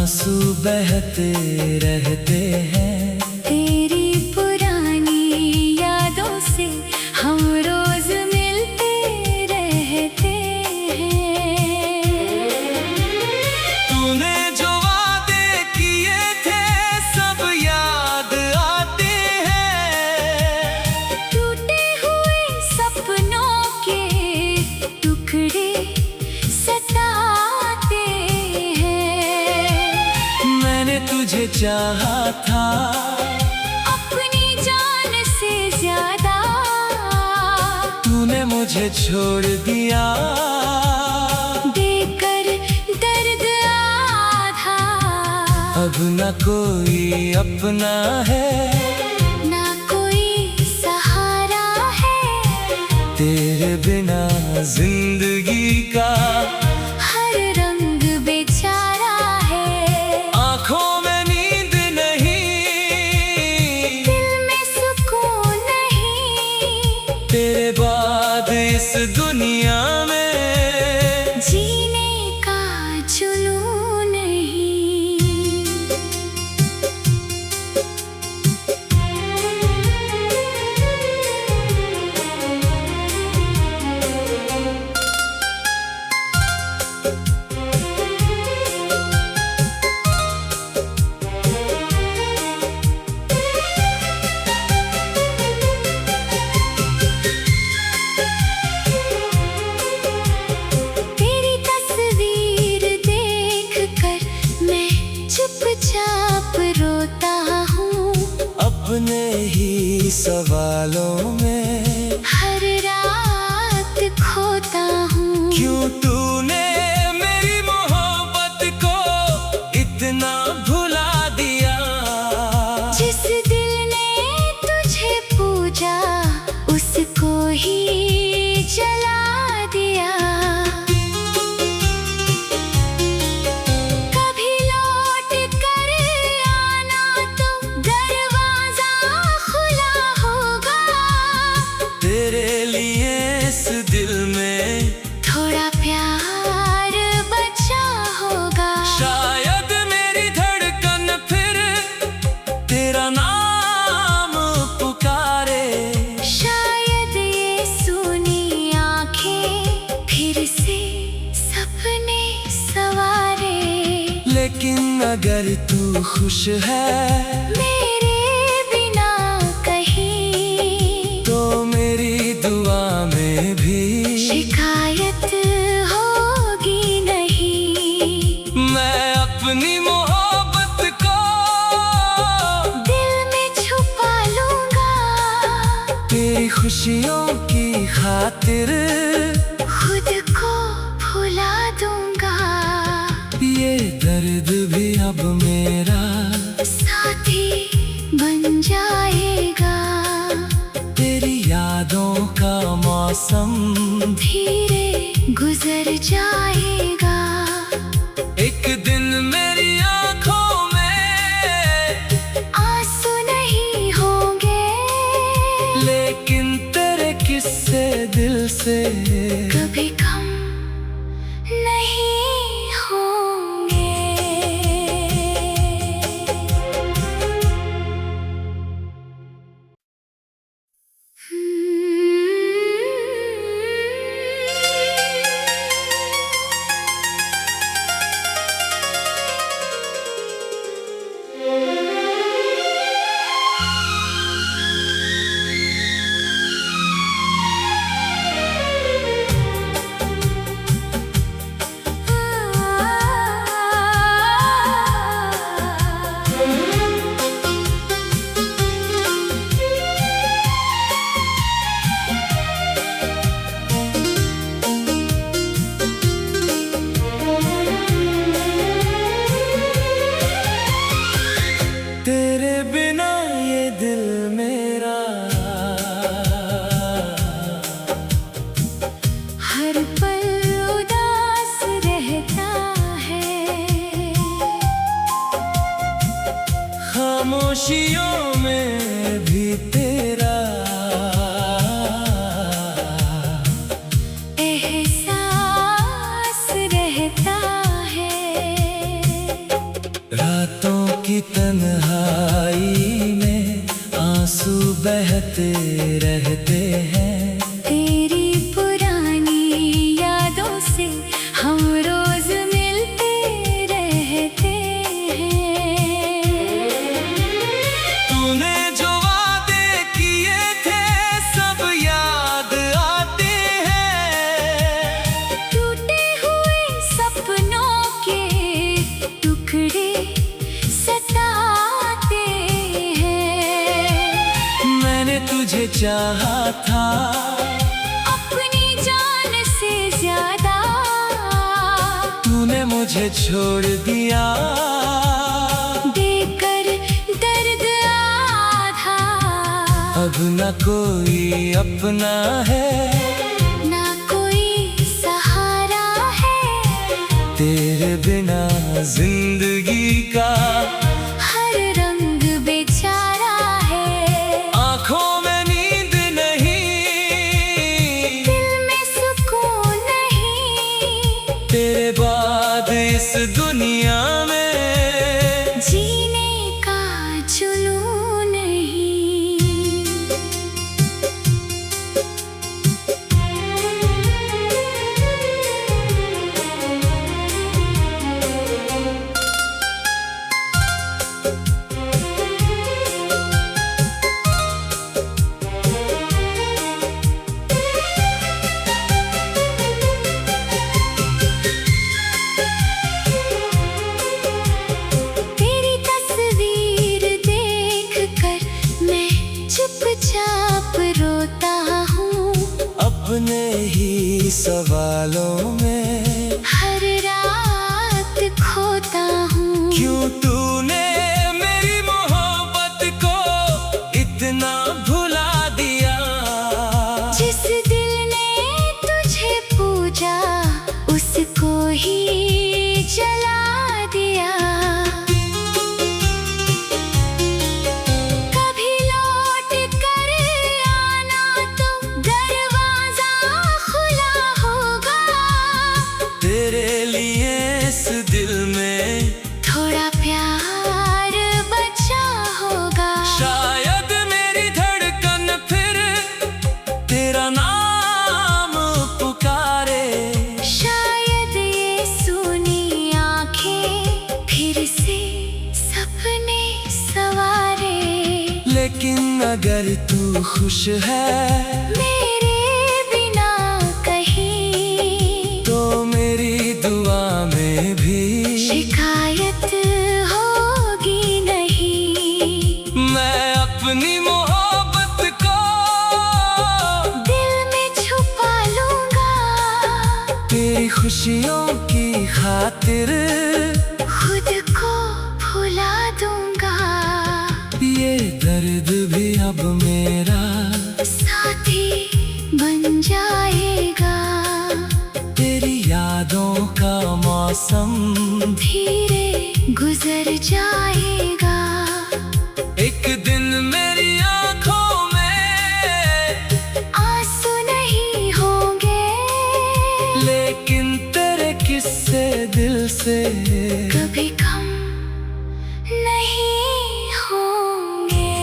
आंसू बहते रहते हैं। तेरी पुरानी यादों से हम रोज मिलते रहते हैं। तूने जो वादे किए थे सब याद आते हैं। टूटे हुए सपनों के टुकड़े सताते हैं। मैंने तुझे चाहा था अपनी जान से ज्यादा, तूने मुझे छोड़ दिया देकर दर्द आधा। अब न कोई अपना है ना कोई सहारा है, तेरे बिना जिंदगी का हर रंग बेचारा है। आंखों में नींद नहीं, दिल में सुकून नहीं, तेरे बाद इस दुनिया में जीने का जुनून नहीं। तेरी तस्वीर देखकर मैं चुपचाप रोता हूँ। अपने ही सवालों में हर रात खोता हूँ। क्यों तूने मेरी मोहब्बत को इतना भुला दिया। जिस दिल ने तुझे पूजा उसको ही जला दिया। कभी लौट कर आना तो दरवाजा खुला होगा। तेरे लिए इस दिल में थोड़ा प्यार बचा होगा। शायद मेरी धड़कन फिर तेरा नाम पुकारे। शायद ये सुनी आंखें फिर से सपने सवारे। लेकिन अगर तू खुश है मेरे बिना कहीं, तो मेरी दुआ में भी शिकायत होगी नहीं। मैं अपनी मोहब्बत को दिल में छुपा लूंगा, तेरी खुशियों की खातिर खुद को भुला दूंगा। ये दर्द भी अब मेरा साथी बन जाएगा। तेरी यादों का मौसम धीरे गुजर जाएगा। एक दिन मेरी आंखों में आंसू नहीं होंगे, लेकिन तेरे किस्से दिल से कभी कम नहीं होंगे। तेरे बिना ये दिल मेरा हर पल उदास रहता है। खामोशियों में भी तेरा एहसास रहता है। की तन्हाई में आंसू बहते रहते हैं। तेरी पुरानी यादों से हम रोज मिलते रहते हैं। तूने जो वादे किए थे सब याद आते हैं। टूटे हुए सपनों के टुकड़े सताते हैं। मैंने तुझे चाहा था अपनी जान से ज्यादा, तूने मुझे छोड़ दिया देकर दर्द आधा। अब न कोई अपना है ना कोई सहारा है, तेरे बिना जिंदगी का हर रंग बेचारा है। आंखों में नींद नहीं, दिल में सुकून नहीं, तेरे बाद इस दुनिया में जीने का जुनून नहीं। तेरी तस्वीर देखकर मैं चुपचाप रोता हूँ। अपने ही सवालों में हर रात खोता हूँ। क्यों तूने मेरी मोहब्बत को इतना भुला दिया। जिस दिल ने तुझे पूजा उसको ही जला दिया। कभी लौट कर आना तो दरवाजा खुला होगा। तेरे लिए इस दिल में थोड़ा प्यार बचा होगा। शायद मेरी धड़कन फिर तेरा नाम पुकारे। शायद ये सुनी आंखें फिर से सपने सवारे। लेकिन अगर तू खुश है मेरे बिना कहीं, तो मेरी दुआ में भी शिकायत होगी नहीं। मैं अपनी मोहब्बत को दिल में छुपा लूंगा, तेरी खुशियों की खातिर खुद को भुला दूंगा। ये दर्द भी अब मेरा साथी बन जाएगा। तेरी यादों का मौसम धीरे गुजर जाएगा। एक दिन मेरी आंखों में आंसू नहीं होंगे, लेकिन तेरे किस्से दिल से कभी कम नहीं होंगे।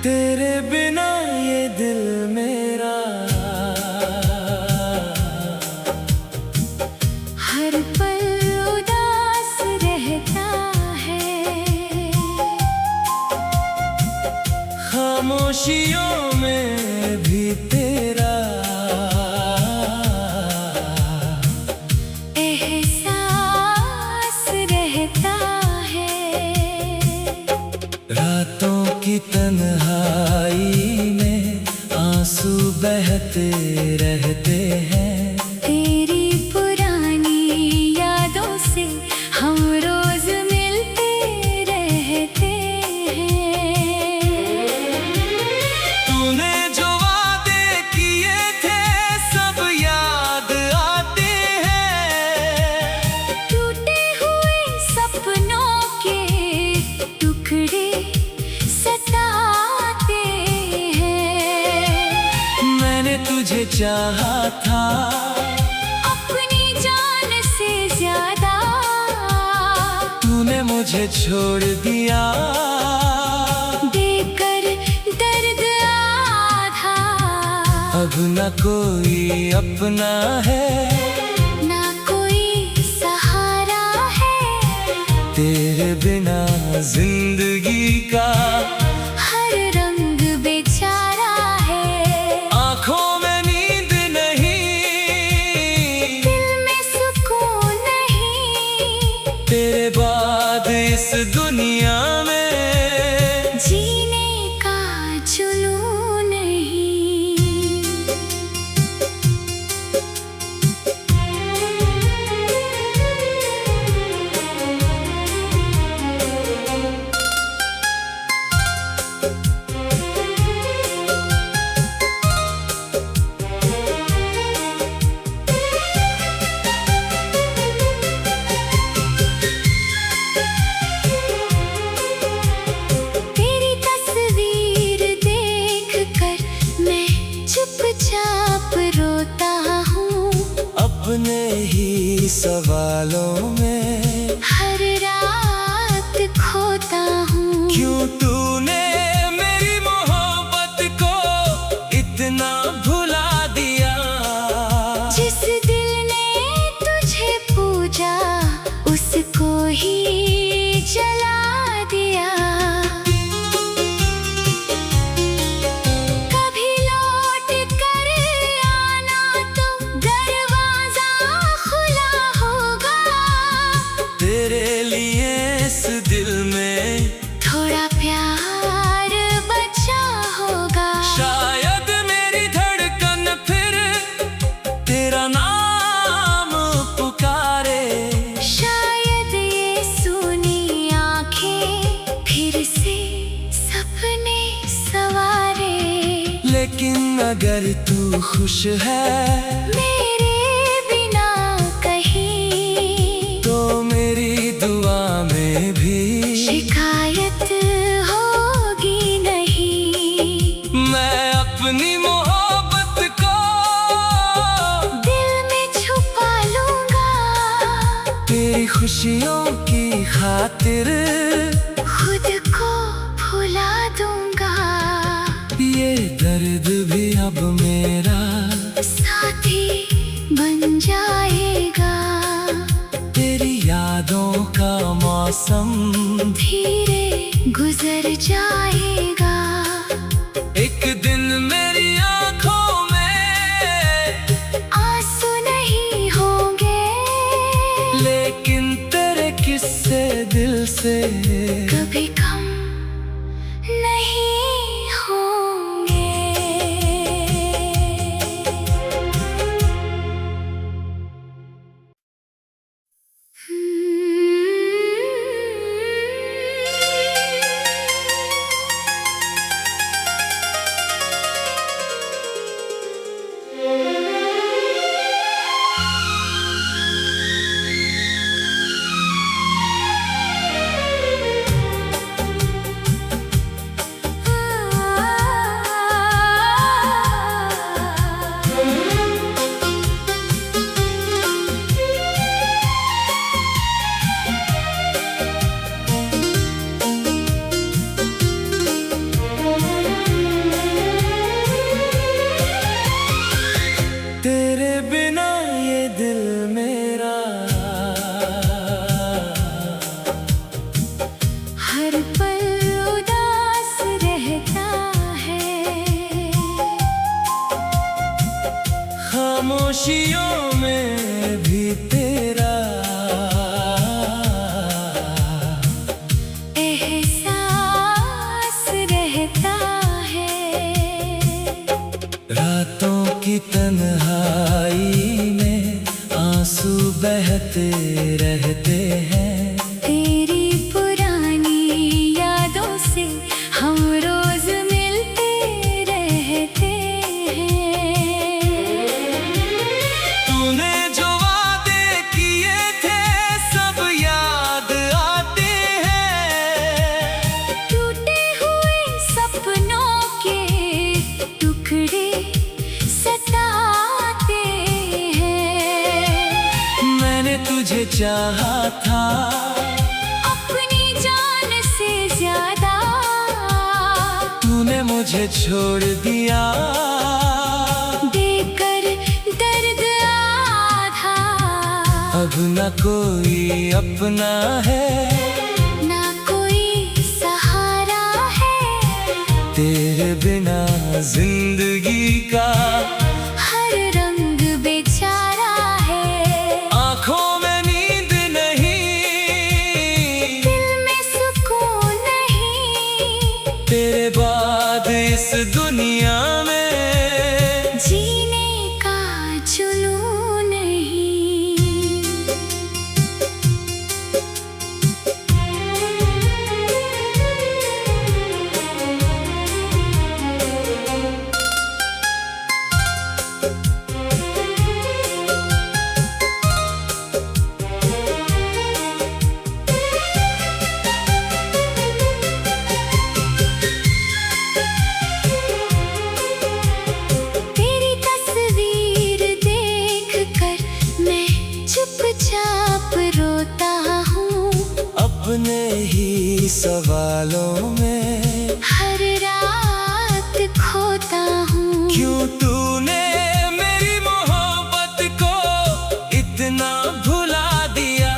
तेरे बिना ये दिल मेरा हर पल उदास रहता है। खामोशियों में भी तेरा एहसास बहते रहते हैं। तेरी पुरानी यादों से हम रोज मिलते रहते हैं। तूने जो वादे किए थे सब याद आते हैं। टूटे हुए सपनों के टुकड़े सताते हैं। मैंने तुझे चाहा था अपनी जान से ज्यादा, तूने मुझे छोड़ दिया देकर दर्द आधा। अब न कोई अपना है ना कोई सहारा है, तेरे बिना जिंदगी का हर रंग बेचारा है। आंखों में नींद नहीं, दिल में सुकून नहीं, तेरे बाद इस दुनिया में जीने का जुनून नहीं। तेरी तस्वीर देखकर मैं चुपचाप रोता हूँ। अपने ही सवालों में हर रात खोता हूँ। क्यों तूने मेरी मोहब्बत को इतना भुला दिया। जिस दिल ने तुझे पूजा उसको ही जला दिया। कभी लौट कर आना तो दरवाजा खुला होगा। तेरे लिए इस दिल में थोड़ा प्यार बचा होगा। शायद मेरी धड़कन फिर तेरा नाम पुकारे। शायद ये सुनी आंखें फिर से सपने सवारे। लेकिन अगर तू खुश है मेरे बिना कहीं, तो मेरी दुआ में भी शिकायत होगी नहीं। मैं अपनी मोहब्बत को दिल में छुपा लूंगा, तेरी खुशियों की खातिर खुद को भुला दूंगा। ये दर्द भी अब मेरा साथी बन जाएगा। तेरी यादों का मौसम धीरे गुजर जाएगा। एक दिन मेरी आंखों में आंसू नहीं होंगे, लेकिन तेरे किस्से दिल से कभी कम नहीं होंगे। तेरे बिना ये दिल मेरा हर पल उदास रहता है। खामोशियों में भी तेरा एहसास रहता है। रातों हैं। तेरी पुरानी यादों से हम रोज मिलते रहते हैं। तूने जो वादे किए थे सब याद आते हैं। टूटे हुए सपनों के टुकड़े सताते हैं। मैंने तुझे चाहा था अपनी जान से ज्यादा, तूने मुझे छोड़ दिया। देकर दर्द आधा, अब न कोई अपना है, ना कोई सहारा है। तेरे बिना जिंदगी का हर रंग बेचारा है। आँखों में नींद नहीं, दिल में सुकून नहीं, तेरे बाद इस दुनिया में जीने का जुनून नहीं। तेरी तस्वीर देखकर मैं चुपचाप रोता हूँ। अपने ही सवालों में हर रात खोता हूँ। क्यों तूने मेरी मोहब्बत को इतना भुला दिया।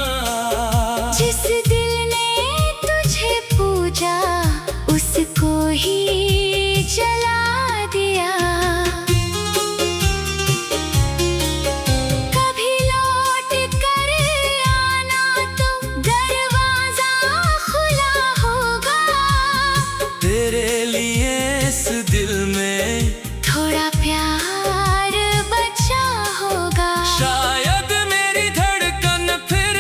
जिस दिल ने तुझे पूजा उसको ही जला दिया। कभी लौट कर आना तो दरवाजा खुला होगा। तेरे लिए इस दिल में थोड़ा प्यार बचा होगा। शायद मेरी धड़कन फिर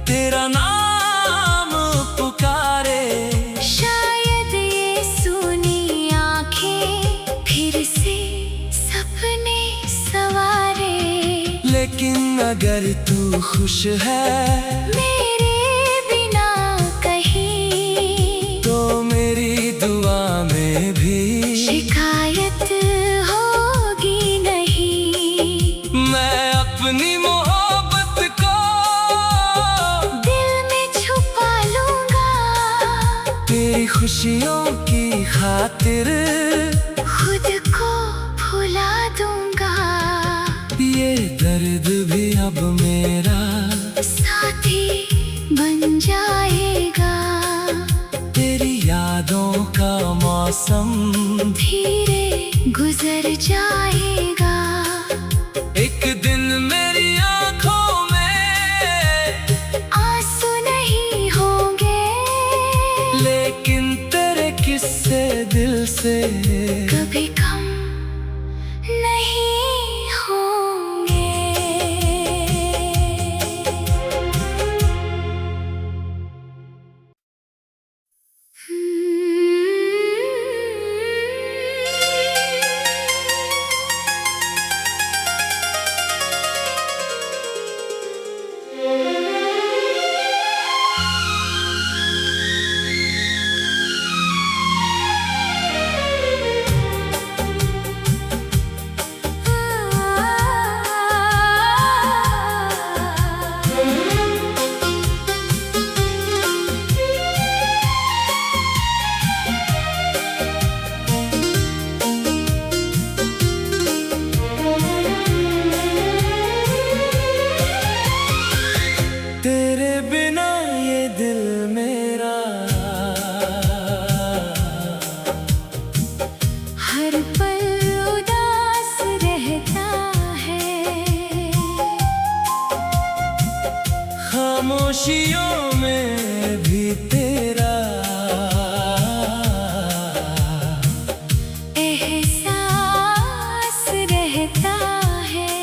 तेरा नाम पुकारे। शायद ये सुनी आंखें फिर से सपने सवारे। लेकिन अगर तू खुश है मेरे बिना कहीं, तो मेरी दुआ में भी शिकायत होगी नहीं। मैं अपनी मोहब्बत को दिल में छुपा लूंगा। तेरी खुशियों की खातिर खुद को भुला दूंगा। ये दर्द भी अब मेरा साथी बन जाएगा। तेरी यादों का मौसम धीरे गुजर जाएगा। एक दिन मेरी आँखों में आंसू नहीं होंगे, लेकिन तेरे किस्से दिल से कभी कम नहीं होंगे। तेरे बिना ये दिल मेरा हर पल उदास रहता है। खामोशियों में भी तेरा एहसास रहता है।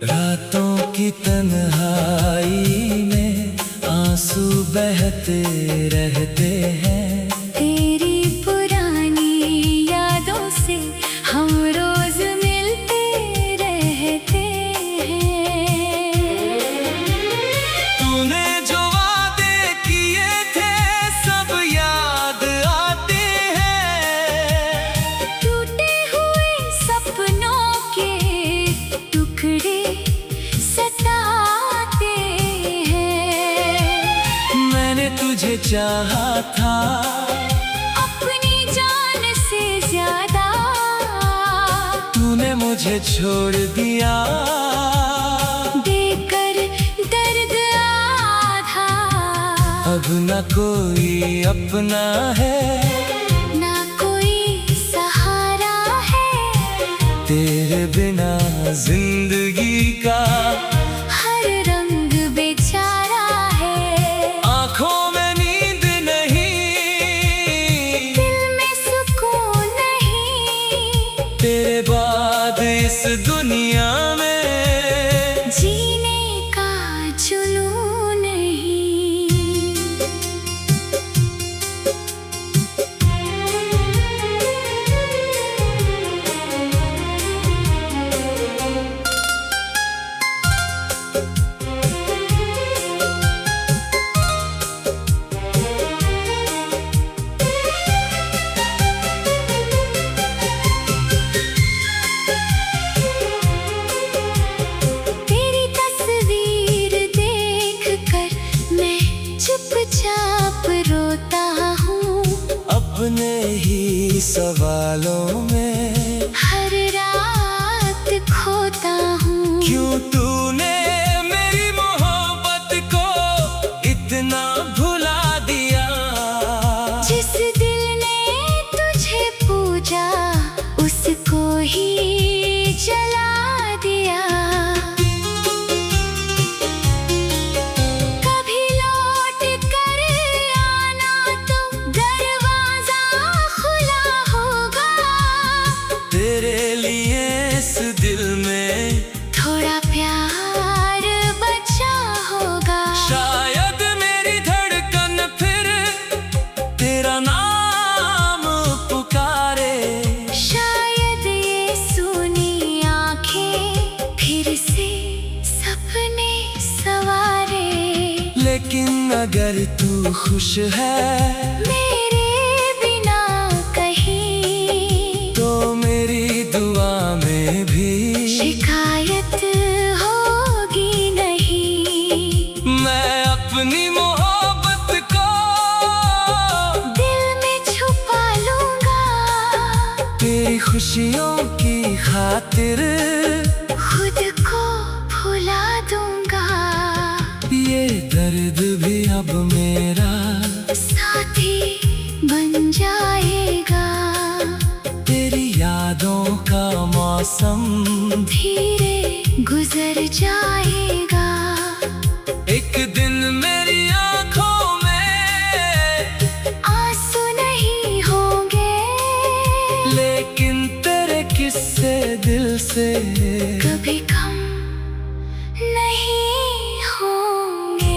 रातों की तन्हाई कहते रहते हैं। तेरी पुरानी यादों से हम रोज मिलते रहते हैं। तूने जो वादे किए थे सब याद आते हैं। टूटे हुए सपनों के टुकड़े सताते हैं। मैंने तुझे चाहा था अपनी जान से ज्यादा, तूने मुझे छोड़ दिया। देकर दर्द आधा, अब न कोई अपना है, ना कोई सहारा है। तेरे बिना जिंदगी का हर रंग बेचारा है। आँखों में नींद नहीं, दिल में सुकून नहीं, तेरे बाद इस दुनिया में जीने का जुनून नहीं। तेरी तस्वीर देखकर मैं चुपचाप रोता हूँ। अपने ही सवालों में हर रात खोता हूँ। क्यों तूने मेरी मोहब्बत को इतना भुला दिया। जिस दिल ने तुझे पूजा उसको ही जला दिया। कभी लौट कर आना तो दरवाजा खुला होगा। तेरे लिए इस दिल में थोड़ा प्यार बचा होगा। शायद मेरी धड़कन फिर तेरा नाम पुकारे। शायद ये सुनी आंखें फिर से सपने सवारे। लेकिन अगर तू खुश है मेरे बिना कहीं, तो मेरी दुआ में भी शिकायत होगी नहीं। मैं अपनी मोहब्बत को दिल में छुपा लूंगा। तेरी खुशियों की खातिर खुद को भुला दूंगा। ये दर्द भी अब मेरा साथी बन जाएगा। तेरी यादों का मौसम धीरे गुजर जाएगा। एक दिन मेरी आँखों में आंसू नहीं होंगे, लेकिन तेरे किस्से दिल से कभी कम नहीं होंगे।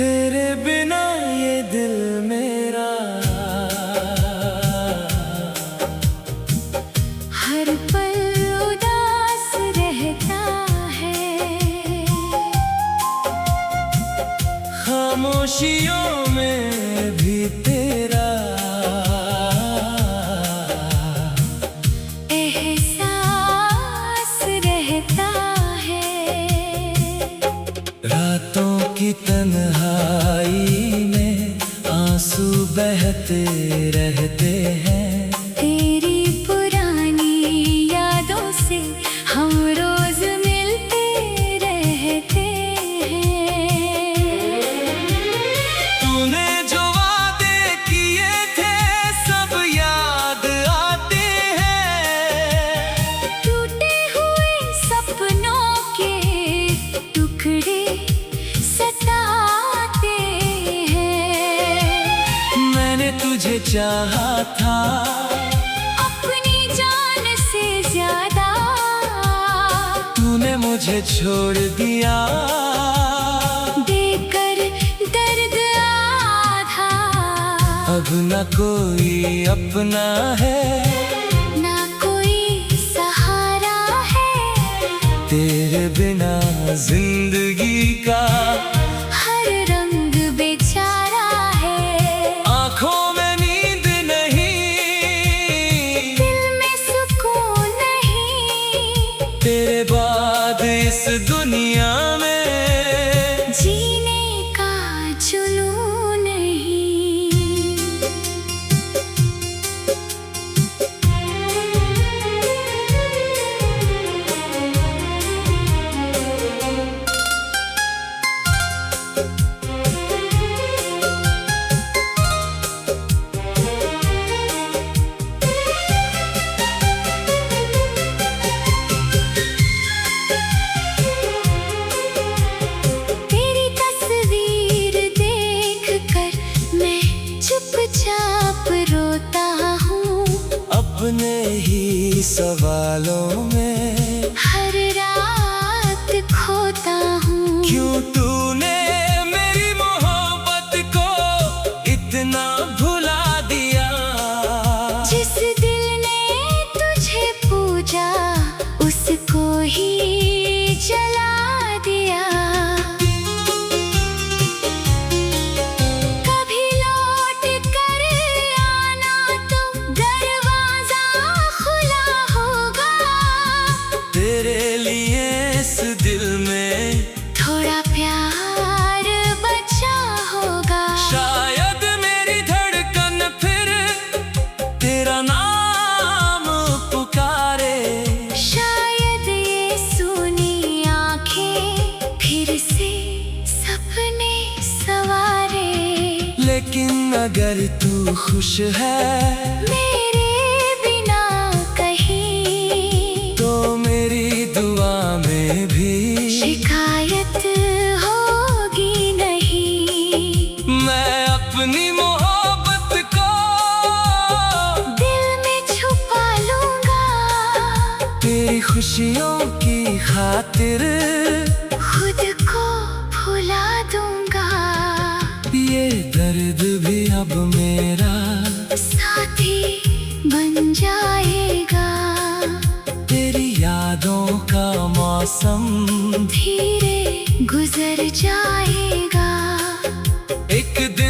तेरे बिना ये दिल मेरा हर पल उदास रहता है। खामोशियों में भी तेरा एहसास रहता है। रातों की तन्हाई में आंसू बहते रहते हैं। तेरी पुरानी यादों से हम रोज मिलते रहते हैं। तूने जो वादे किए थे सब याद आते हैं। टूटे हुए सपनों के टुकड़े सताते हैं। मैंने तुझे चाहा था अपनी जान से ज्यादा, तूने मुझे छोड़ दिया। देकर दर्द आधा, अब न कोई अपना है, ना कोई सहारा है। तेरे बिना जिंदगी का हर रंग बेचारा है। आंखों में नींद नहीं, दिल में सुकून नहीं। तेरे बाद इस दुनिया में जीने का जुनून नहीं। तेरी तस्वीर देखकर मैं चुपचाप रोता हूँ। अपने ही सवालों में हर रात खोता हूँ। क्यों तूने मेरी मोहब्बत को इतना भुला दिया। जिस दिल ने तुझे पूजा उसको ही जला दिया। कभी लौट कर आना तो दरवाजा खुला होगा। तेरे लिए इस दिल में थोड़ा प्यार बचा होगा। शायद मेरी धड़कन फिर तेरा नाम पुकारे। शायद ये सुनी आंखें फिर से सपने सवारे। लेकिन अगर तू खुश है मेरे बिना कहीं, तो मेरी दुआ में भी शिकायत होगी नहीं। मैं अपनी मोहब्बत को दिल में छुपा लूंगा। तेरी खुशियों की खातिर खुद को भुला दूंगा। ये दर्द भी अब मेरा साथी बन जाएगा। तेरी यादों का मौसम धीरे गुजर जाएगा। एक दिन